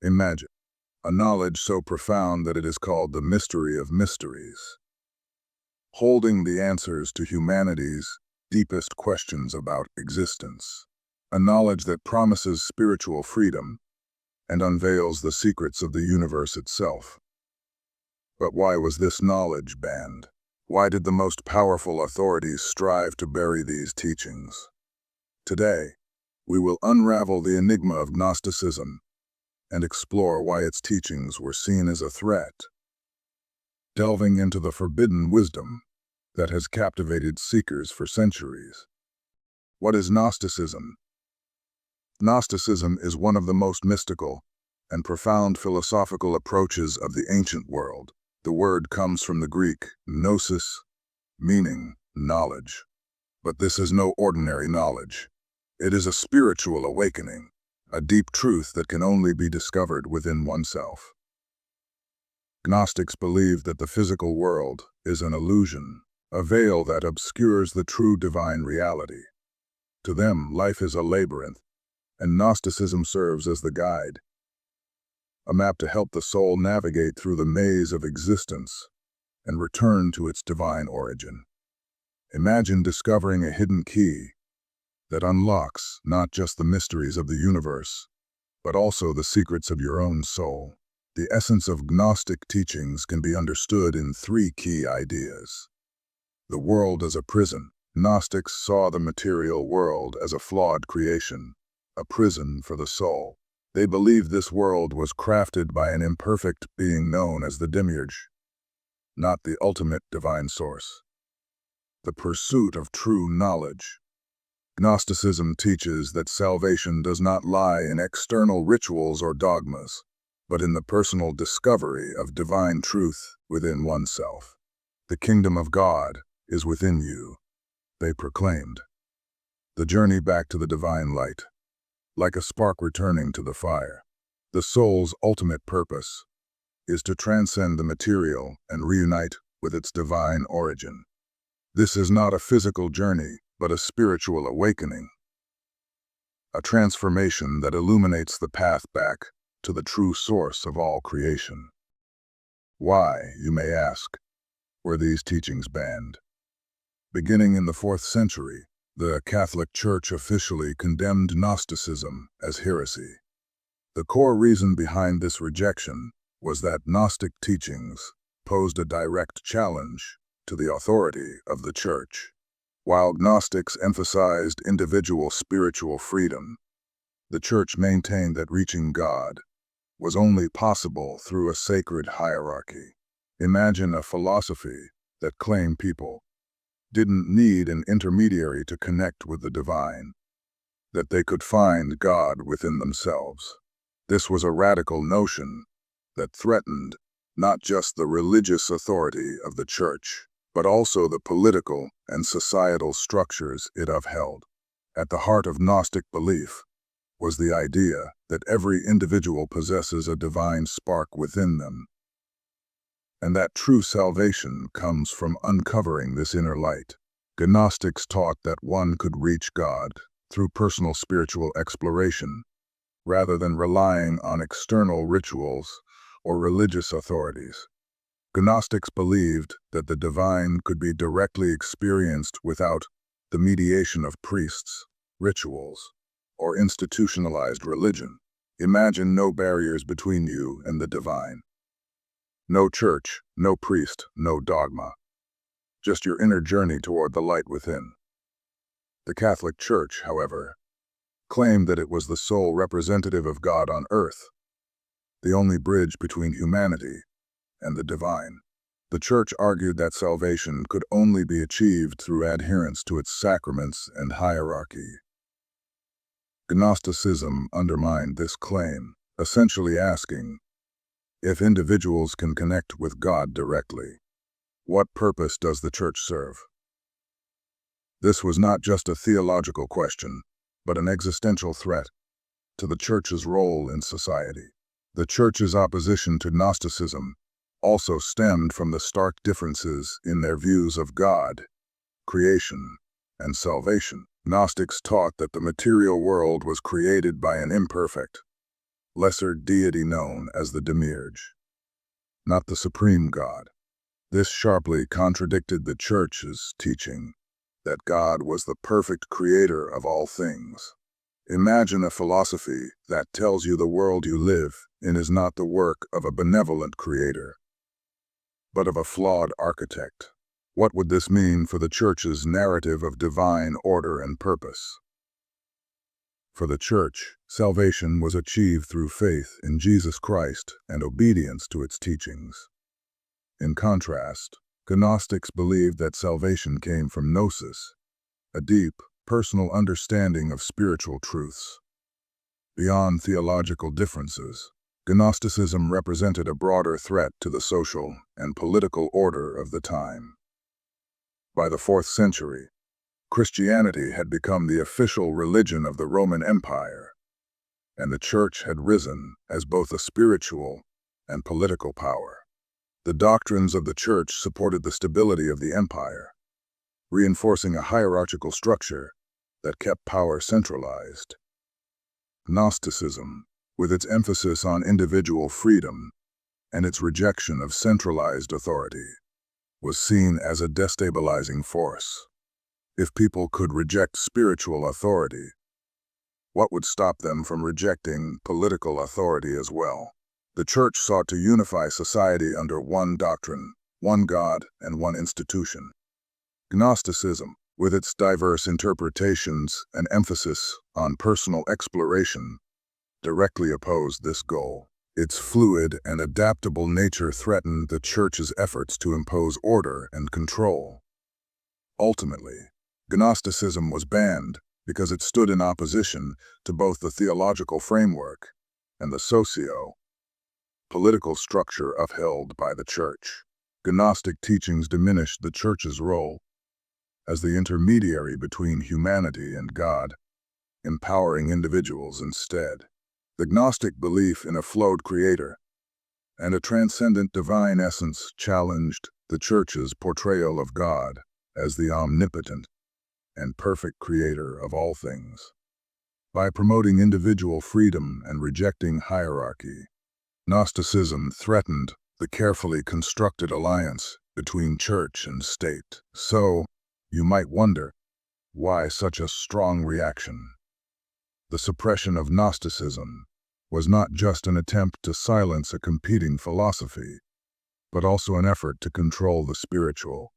Imagine a knowledge so profound that it is called the mystery of mysteries, holding the answers to humanity's deepest questions about existence. A knowledge that promises spiritual freedom and unveils the secrets of the universe itself. But why was this knowledge banned? Why did the most powerful authorities strive to bury these teachings? Today, we will unravel the enigma of Gnosticism and explore why its teachings were seen as a threat, delving into the forbidden wisdom that has captivated seekers for centuries. What is Gnosticism? Gnosticism is one of the most mystical and profound philosophical approaches of the ancient world. The word comes from the Greek gnosis, meaning knowledge. But this is no ordinary knowledge. It is a spiritual awakening, a deep truth that can only be discovered within oneself. Gnostics believe that the physical world is an illusion, a veil that obscures the true divine reality. To them, life is a labyrinth, and Gnosticism serves as the guide, a map to help the soul navigate through the maze of existence and return to its divine origin. Imagine discovering a hidden key that unlocks not just the mysteries of the universe, but also the secrets of your own soul. The essence of Gnostic teachings can be understood in three key ideas. The world as a prison. Gnostics saw the material world as a flawed creation, a prison for the soul. They believed this world was crafted by an imperfect being known as the demiurge, not the ultimate divine source. The pursuit of true knowledge. Gnosticism teaches that salvation does not lie in external rituals or dogmas, but in the personal discovery of divine truth within oneself. The kingdom of God is within you, they proclaimed. The journey back to the divine light, like a spark returning to the fire. The soul's ultimate purpose is to transcend the material and reunite with its divine origin. This is not a physical journey, but a spiritual awakening, a transformation that illuminates the path back to the true source of all creation. Why, you may ask, were these teachings banned? Beginning in the 4th century, the Catholic Church officially condemned Gnosticism as heresy. The core reason behind this rejection was that Gnostic teachings posed a direct challenge to the authority of the Church. While Gnostics emphasized individual spiritual freedom, the Church maintained that reaching God was only possible through a sacred hierarchy. Imagine a philosophy that claimed people didn't need an intermediary to connect with the divine, that they could find God within themselves. This was a radical notion that threatened not just the religious authority of the Church, but also the political and societal structures it upheld. At the heart of Gnostic belief was the idea that every individual possesses a divine spark within them, and that true salvation comes from uncovering this inner light. Gnostics taught that one could reach God through personal spiritual exploration, rather than relying on external rituals or religious authorities. Gnostics believed that the divine could be directly experienced without the mediation of priests, rituals, or institutionalized religion. Imagine no barriers between you and the divine. No church, no priest, no dogma. Just your inner journey toward the light within. The Catholic Church, however, claimed that it was the sole representative of God on earth, the only bridge between humanity and the divine. The Church argued that salvation could only be achieved through adherence to its sacraments and hierarchy. Gnosticism undermined this claim, essentially asking, if individuals can connect with God directly, what purpose does the Church serve? This was not just a theological question, but an existential threat to the Church's role in society. The Church's opposition to Gnosticism also stemmed from the stark differences in their views of God, creation, and salvation. Gnostics taught that the material world was created by an imperfect, lesser deity known as the Demiurge, not the supreme god. This sharply contradicted the Church's teaching that God was the perfect creator of all things. Imagine a philosophy that tells you the world you live in is not the work of a benevolent creator, but of a flawed architect. What would this mean for the Church's narrative of divine order and purpose? For the Church, salvation was achieved through faith in Jesus Christ and obedience to its teachings. In contrast, Gnostics believed that salvation came from gnosis, a deep, personal understanding of spiritual truths. Beyond theological differences, Gnosticism represented a broader threat to the social and political order of the time. By the 4th century, Christianity had become the official religion of the Roman Empire, and the Church had risen as both a spiritual and political power. The doctrines of the Church supported the stability of the empire, reinforcing a hierarchical structure that kept power centralized. Gnosticism, with its emphasis on individual freedom and its rejection of centralized authority, was seen as a destabilizing force. If people could reject spiritual authority, what would stop them from rejecting political authority as well? The Church sought to unify society under one doctrine, one God, and one institution. Gnosticism, with its diverse interpretations and emphasis on personal exploration, directly opposed this goal. Its fluid and adaptable nature threatened the Church's efforts to impose order and control. Ultimately, Gnosticism was banned because it stood in opposition to both the theological framework and the socio-political structure upheld by the Church. Gnostic teachings diminished the Church's role as the intermediary between humanity and God, empowering individuals instead. The Gnostic belief in a flawed creator and a transcendent divine essence challenged the Church's portrayal of God as the omnipotent and perfect creator of all things. By promoting individual freedom and rejecting hierarchy, Gnosticism threatened the carefully constructed alliance between church and state. So, you might wonder, why such a strong reaction? The suppression of Gnosticism was not just an attempt to silence a competing philosophy, but also an effort to control the spiritual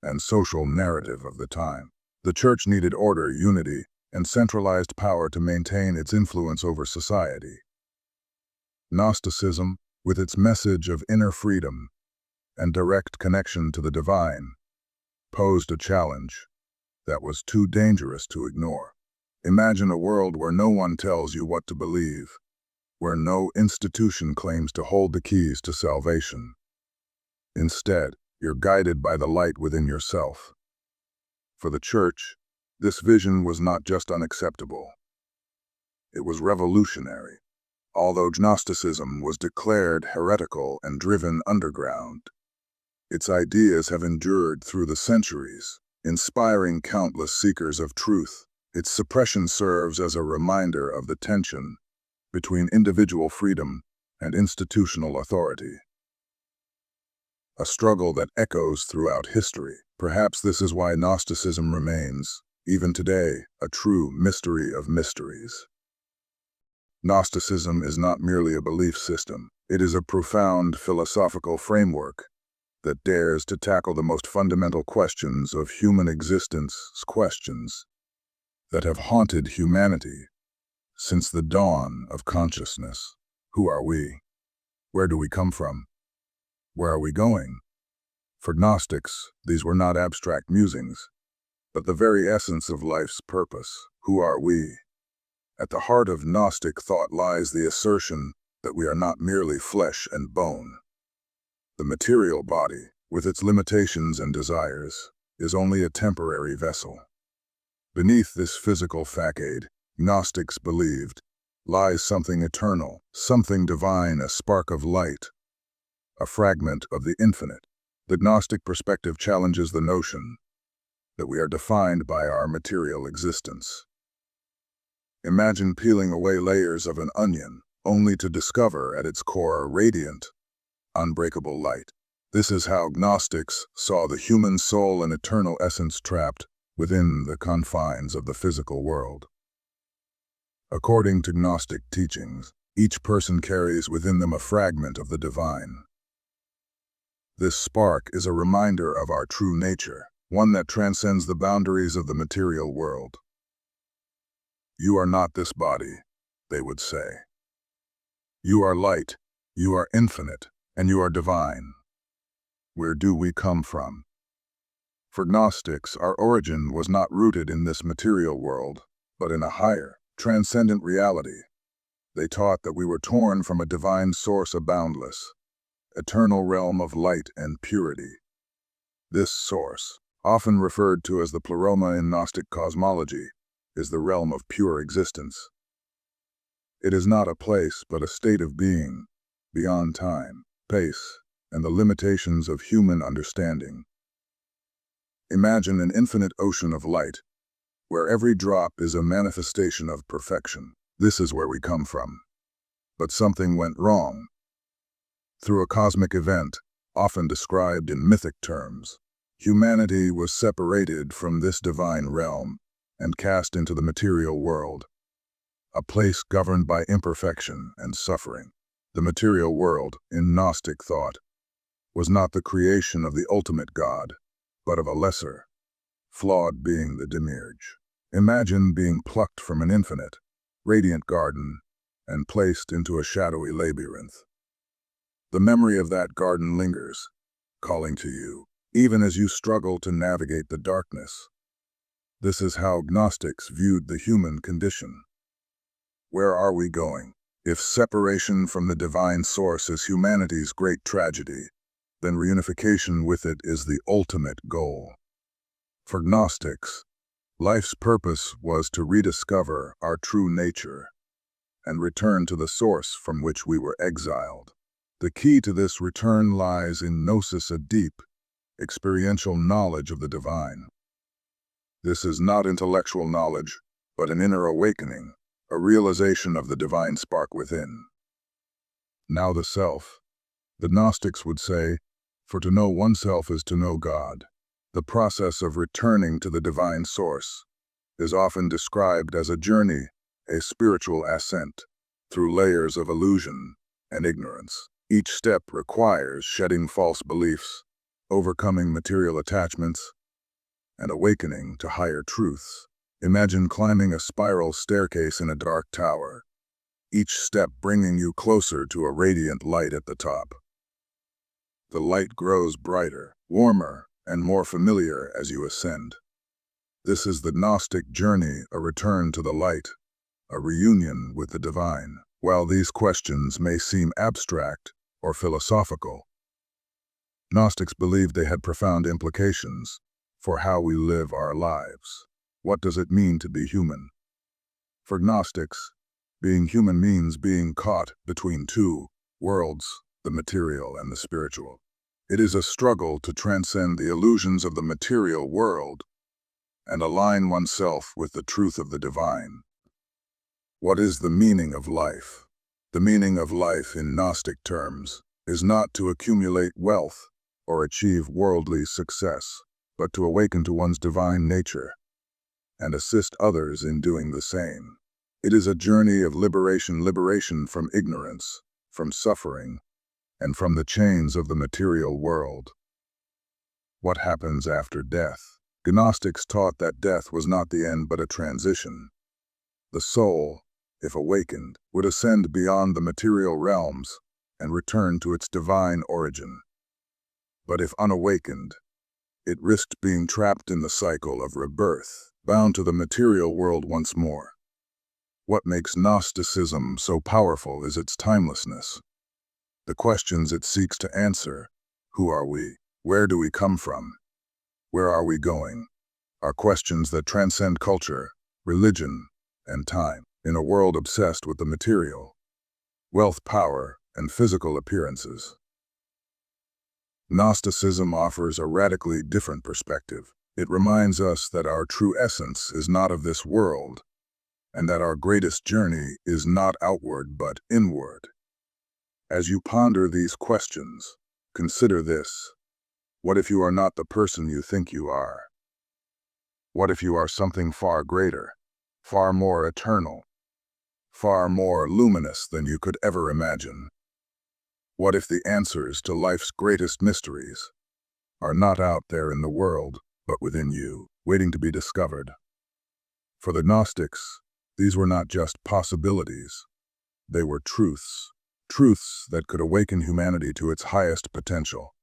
and social narrative of the time. The Church needed order, unity, and centralized power to maintain its influence over society. Gnosticism, with its message of inner freedom and direct connection to the divine, posed a challenge that was too dangerous to ignore. Imagine a world where no one tells you what to believe, where no institution claims to hold the keys to salvation. Instead, you're guided by the light within yourself. For the Church, this vision was not just unacceptable. It was revolutionary. Although Gnosticism was declared heretical and driven underground, its ideas have endured through the centuries, inspiring countless seekers of truth. Its suppression serves as a reminder of the tension between individual freedom and institutional authority, a struggle that echoes throughout history. Perhaps this is why Gnosticism remains, even today, a true mystery of mysteries. Gnosticism is not merely a belief system. It is a profound philosophical framework that dares to tackle the most fundamental questions of human existence, questions that have haunted humanity since the dawn of consciousness. Who are we? Where do we come from? Where are we going? For Gnostics, these were not abstract musings, but the very essence of life's purpose. Who are we? At the heart of Gnostic thought lies the assertion that we are not merely flesh and bone. The material body, with its limitations and desires, is only a temporary vessel. Beneath this physical facade, Gnostics believed, lies something eternal, something divine, a spark of light, a fragment of the infinite. The Gnostic perspective challenges the notion that we are defined by our material existence. Imagine peeling away layers of an onion. only to discover at its core a radiant, unbreakable light. This is how Gnostics saw the human soul and eternal essence trapped within the confines of the physical world. According to Gnostic teachings, each person carries within them a fragment of the divine. This spark is a reminder of our true nature, one that transcends the boundaries of the material world. You are not this body, they would say. You are light, you are infinite, and you are divine. Where do we come from? For Gnostics, our origin was not rooted in this material world, but in a higher, transcendent reality. They taught that we were torn from a divine source, a boundless, eternal realm of light and purity. This source, often referred to as the pleroma in Gnostic cosmology, is the realm of pure existence. It is not a place, but a state of being, beyond time, space, and the limitations of human understanding. Imagine an infinite ocean of light, where every drop is a manifestation of perfection. This is where we come from. But something went wrong. Through a cosmic event, often described in mythic terms, humanity was separated from this divine realm and cast into the material world, a place governed by imperfection and suffering. The material world, in Gnostic thought, was not the creation of the ultimate God, but of a lesser, flawed being, the demiurge. Imagine being plucked from an infinite, radiant garden and placed into a shadowy labyrinth. The memory of that garden lingers, calling to you, even as you struggle to navigate the darkness. This is how Gnostics viewed the human condition. Where are we going? If separation from the divine source is humanity's great tragedy, then reunification with it is the ultimate goal. For Gnostics, life's purpose was to rediscover our true nature and return to the source from which we were exiled. The key to this return lies in gnosis, a deep, experiential knowledge of the divine. This is not intellectual knowledge, but an inner awakening, a realization of the divine spark within. Now the self. The Gnostics would say, for to know oneself is to know God. The process of returning to the divine source is often described as a journey, a spiritual ascent, through layers of illusion and ignorance. Each step requires shedding false beliefs, overcoming material attachments, and awakening to higher truths. Imagine climbing a spiral staircase in a dark tower, each step bringing you closer to a radiant light at the top. The light grows brighter, warmer, and more familiar as you ascend. This is the Gnostic journey, a return to the light, a reunion with the divine. While these questions may seem abstract or philosophical, Gnostics believed they had profound implications for how we live our lives. What does it mean to be human? For Gnostics, being human means being caught between two worlds, the material and the spiritual. It is a struggle to transcend the illusions of the material world and align oneself with the truth of the divine. What is the meaning of life? The meaning of life in Gnostic terms is not to accumulate wealth or achieve worldly success, but to awaken to one's divine nature and assist others in doing the same. It is a journey of liberation from ignorance, from suffering, and from the chains of the material world. What happens after death? Gnostics taught that death was not the end but a transition. The soul, if awakened, would ascend beyond the material realms and return to its divine origin. But if unawakened, it risked being trapped in the cycle of rebirth, bound to the material world once more. What makes Gnosticism so powerful is its timelessness. The questions it seeks to answer, who are we? Where do we come from? Where are we going? Are questions that transcend culture, religion, and time. In a world obsessed with the material, wealth, power, and physical appearances, Gnosticism offers a radically different perspective. It reminds us that our true essence is not of this world, and that our greatest journey is not outward but inward. As you ponder these questions, consider this. What if you are not the person you think you are? What if you are something far greater, far more eternal, far more luminous than you could ever imagine? What if the answers to life's greatest mysteries are not out there in the world, but within you, waiting to be discovered? For the Gnostics, these were not just possibilities. They were truths. Truths that could awaken humanity to its highest potential.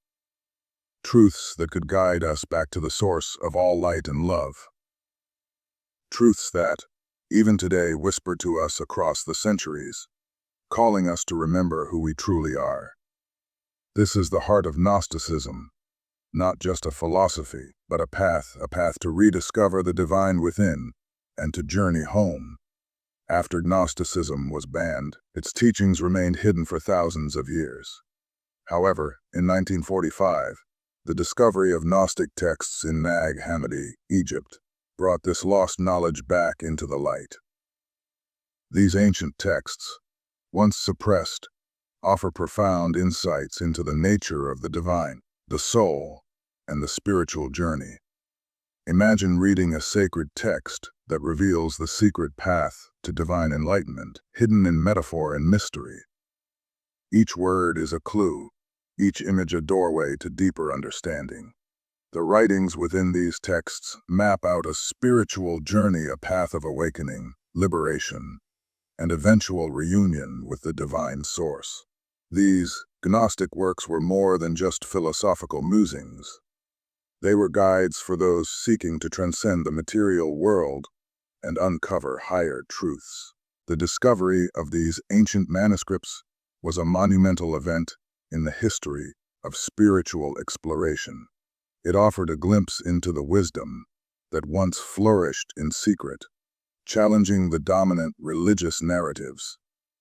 Truths that could guide us back to the source of all light and love. Truths that, even today, whisper to us across the centuries, calling us to remember who we truly are. This is the heart of Gnosticism, not just a philosophy, but a path to rediscover the divine within and to journey home. After Gnosticism was banned, its teachings remained hidden for thousands of years. However, in 1945, the discovery of Gnostic texts in Nag Hammadi, Egypt, brought this lost knowledge back into the light. These ancient texts, once suppressed, offer profound insights into the nature of the divine, the soul, and the spiritual journey. Imagine reading a sacred text that reveals the secret path to divine enlightenment, hidden in metaphor and mystery. Each word is a clue, each image a doorway to deeper understanding. The writings within these texts map out a spiritual journey, a path of awakening, liberation, and eventual reunion with the divine source. These Gnostic works were more than just philosophical musings. They were guides for those seeking to transcend the material world and uncover higher truths. The discovery of these ancient manuscripts was a monumental event in the history of spiritual exploration. It offered a glimpse into the wisdom that once flourished in secret, challenging the dominant religious narratives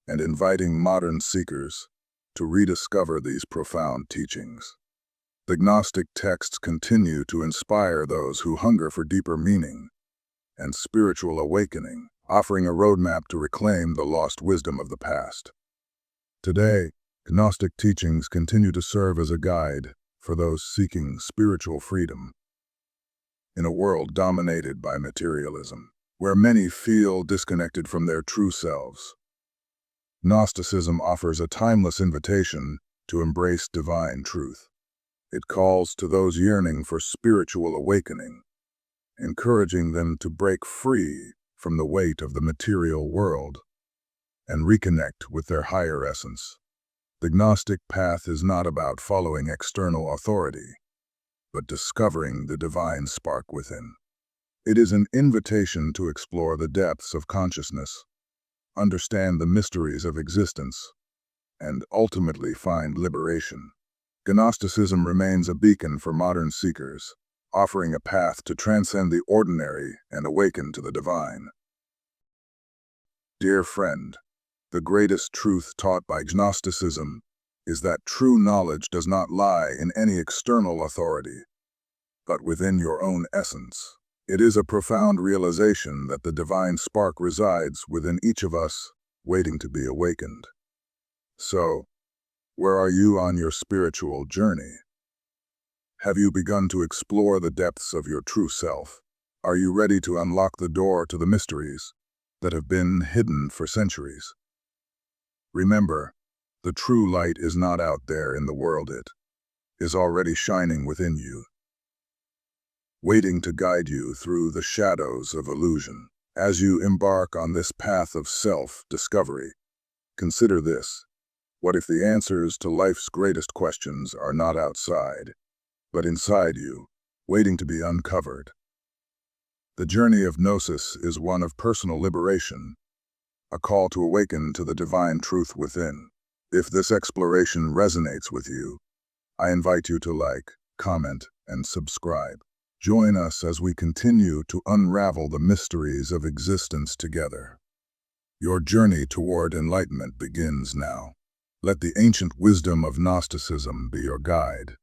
and inviting modern seekers to rediscover these profound teachings. The Gnostic texts continue to inspire those who hunger for deeper meaning and spiritual awakening, offering a roadmap to reclaim the lost wisdom of the past. Today, Gnostic teachings continue to serve as a guide for those seeking spiritual freedom. In a world dominated by materialism, where many feel disconnected from their true selves, Gnosticism offers a timeless invitation to embrace divine truth. It calls to those yearning for spiritual awakening, encouraging them to break free from the weight of the material world and reconnect with their higher essence. The Gnostic path is not about following external authority, but discovering the divine spark within. It is an invitation to explore the depths of consciousness, understand the mysteries of existence, and ultimately find liberation. Gnosticism remains a beacon for modern seekers, offering a path to transcend the ordinary and awaken to the divine. Dear friend, the greatest truth taught by Gnosticism is that true knowledge does not lie in any external authority, but within your own essence. It is a profound realization that the divine spark resides within each of us, waiting to be awakened. So, where are you on your spiritual journey? Have you begun to explore the depths of your true self? Are you ready to unlock the door to the mysteries that have been hidden for centuries? Remember, the true light is not out there in the world, it is already shining within you, waiting to guide you through the shadows of illusion. As you embark on this path of self-discovery, consider this. What if the answers to life's greatest questions are not outside, but inside you, waiting to be uncovered? The journey of Gnosis is one of personal liberation, a call to awaken to the divine truth within. If this exploration resonates with you, I invite you to like, comment, and subscribe. Join us as we continue to unravel the mysteries of existence together. Your journey toward enlightenment begins now. Let the ancient wisdom of Gnosticism be your guide.